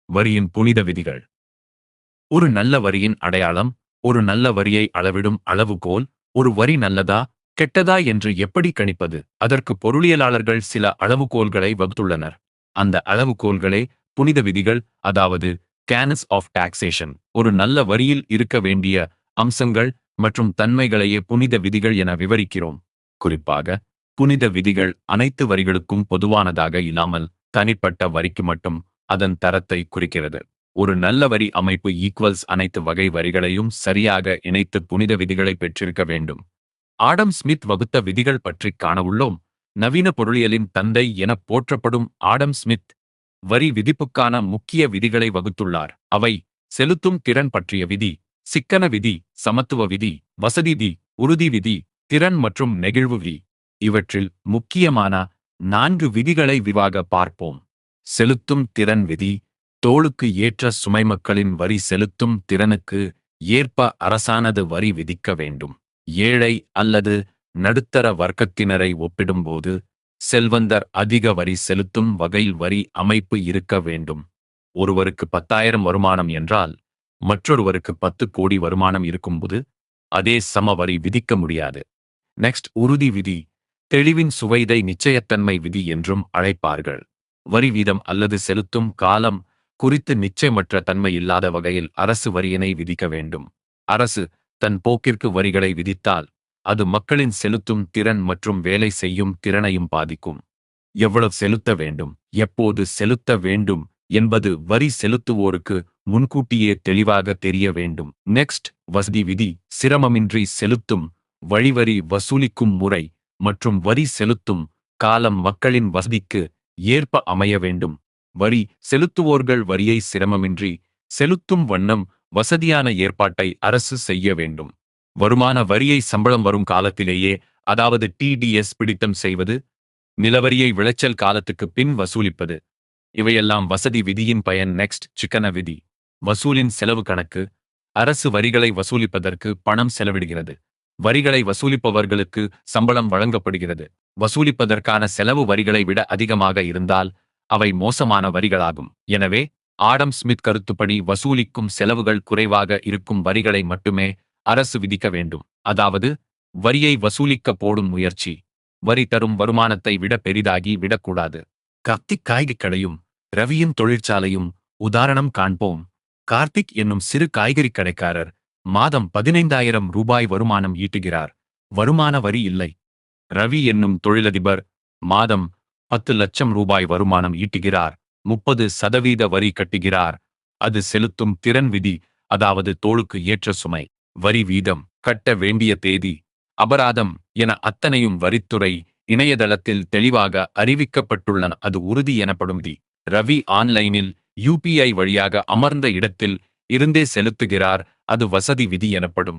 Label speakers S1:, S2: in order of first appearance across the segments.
S1: வரியின் புனித விதிகள். ஒரு நல்ல வரியின் அடையாளம். ஒரு நல்ல வரியை அளவிடும் அளவுகோல். ஒரு வரி நல்லதா கெட்டதா என்று எப்படி கணிப்பது? அதற்கு பொருளியலாளர்கள் சில அளவுகோல்களை வகுத்துள்ளனர். அந்த அளவுகோல்களே புனித விதிகள், அதாவது கேனன்ஸ் ஆஃப் டாக்ஸேஷன். ஒரு நல்ல வரியில் இருக்க வேண்டிய அம்சங்கள் மற்றும் தன்மைகளையே புனித விதிகள் என விவரிக்கிறோம். குறிப்பாக, புனித விதிகள் அனைத்து வரிகளுக்கும் பொதுவானதாக இல்லாமல் தனிப்பட்ட வரிக்கு மட்டும் அதன் தரத்தை குறிக்கிறது. ஒரு நல்ல வரி அமைப்பு அனைத்து வகை வரிகளையும் சரியாக இணைத்து புனித விதிகளை பெற்றிருக்க வேண்டும். ஆடம் ஸ்மித் வகுத்த விதிகள் பற்றி காண உள்ளோம். நவீன பொருளியலின் தந்தை என போற்றப்படும் ஆடம் ஸ்மித் வரி விதிப்புக்கான முக்கிய விதிகளை வகுத்துள்ளார். அவை செலுத்தும் திறன் பற்றிய விதி, சிக்கன விதி, சமத்துவ விதி, வசதி விதி, உறுதி விதி, திறன் மற்றும் நெகிழ்வு விதி. இவற்றில் முக்கியமான 4 விதிகளை விரிவாக பார்ப்போம். செலுத்தும் திறன் விதி. தோளுக்கு ஏற்ற சுமை. மக்களின் வரி செலுத்தும் திறனுக்கு ஏற்ப அரசானது வரி விதிக்க வேண்டும். ஏழை அல்லது நடுத்தர வர்க்கத்தினரை ஒப்பிடும்போது செல்வந்தர் அதிக வரி செலுத்தும் வகையில் வரி அமைப்பு இருக்க வேண்டும். ஒருவருக்கு 10,000 வருமானம் என்றால் மற்றொருவருக்கு 10 கோடி வருமானம் இருக்கும்போது அதே சம வரி விதிக்க முடியாது. நெக்ஸ்ட், உறுதி விதி. தெளிவின் சுவைதை நிச்சயத்தன்மை விதி என்றும் அழைப்பார்கள். வரி வீதம் அல்லது செலுத்தும் காலம் குறித்து நிச்சயமற்ற தன்மை இல்லாத வகையில் அரசு வரியினை விதிக்க வேண்டும். அரசு தன் போக்கிற்கு வரிகளை விதித்தால் அது மக்களின் செலுத்தும் திறன் மற்றும் வேலை செய்யும் திறனையும் பாதிக்கும். எவ்வளவு செலுத்த வேண்டும், எப்போது செலுத்த வேண்டும் என்பது வரி செலுத்துவோருக்கு முன்கூட்டியே தெளிவாக தெரிய வேண்டும். நெக்ஸ்ட், வசதி விதி. சிரமமின்றி செலுத்தும் வழிவரி வசூலிக்கும் முறை மற்றும் வரி செலுத்தும் காலம் மக்களின் வசதிக்கு ஏற்ப அமைய வேண்டும். வரி செலுத்துவோர்கள் வரியை சிரமமின்றி செலுத்தும் வண்ணம் வசதியான ஏற்பாட்டை அரசு செய்ய வேண்டும். வருமான வரியை சம்பளம் வரும் காலத்திலேயே, அதாவது டிடிஎஸ் பிடித்தம் செய்வது, நிலவரியை விளைச்சல் காலத்துக்கு பின் வசூலிப்பது, இவையெல்லாம் வசதி விதியின் பயன். நெக்ஸ்ட், சிக்கன விதி. வசூலின் செலவு கணக்கு. அரசு வரிகளை வசூலிப்பதற்கு பணம் செலவிடுகிறது. வரிகளை வசூலிப்பவர்களுக்கு சம்பளம் வழங்கப்படுகிறது. வசூலிப்பதற்கான செலவு வரிகளை விட அதிகமாக இருந்தால் அவை மோசமான வரிகளாகும். எனவே ஆடம் ஸ்மித் கருத்துப்படி வசூலிக்கும் செலவுகள் குறைவாக இருக்கும் வரிகளை மட்டுமே அரசு விதிக்க வேண்டும். அதாவது வரியை வசூலிக்க போடும் முயற்சி வரி தரும் வருமானத்தை விட பெரிதாகி விடக்கூடாது. கார்த்திக் காய்கறி கடையும் ரவியின் தொழிற்சாலையும் உதாரணம் காண்போம். கார்த்திக் என்னும் சிறு காய்கறி கடைக்காரர் மாதம் 15,000 ரூபாய் வருமானம் ஈட்டுகிறார். வருமான வரி இல்லை. ரவி என்னும் தொழிலதிபர் மாதம் 10 லட்சம் ரூபாய் வருமானம் ஈட்டுகிறார். 30% வரி கட்டுகிறார். அது செலுத்தும் திறன் விதி, அதாவது தோளுக்கு ஏற்ற சுமை. வரி வீதம், கட்ட வேண்டிய தேதி, அபராதம் என அத்தனையும் வரித்துறை இணையதளத்தில் தெளிவாக அறிவிக்கப்பட்டுள்ளன. அது உறுதி எனப்படும் விதி. ரவி ஆன்லைனில் UPI வழியாக அமர்ந்த இடத்தில் இருந்தே செலுத்துகிறார். அது வசதி விதி எனப்படும்.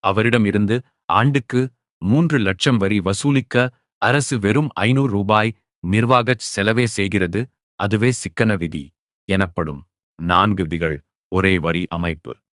S1: அவரிடமிருந்து ஆண்டுக்கு 3 லட்சம் வரி வசூலிக்க அரசு வெறும் 500 ரூபாய் நிர்வாகச் செலவே செய்கிறது. அதுவே சிக்கன விதி எனப்படும். 4 விதிகள், ஒரே வரி அமைப்பு.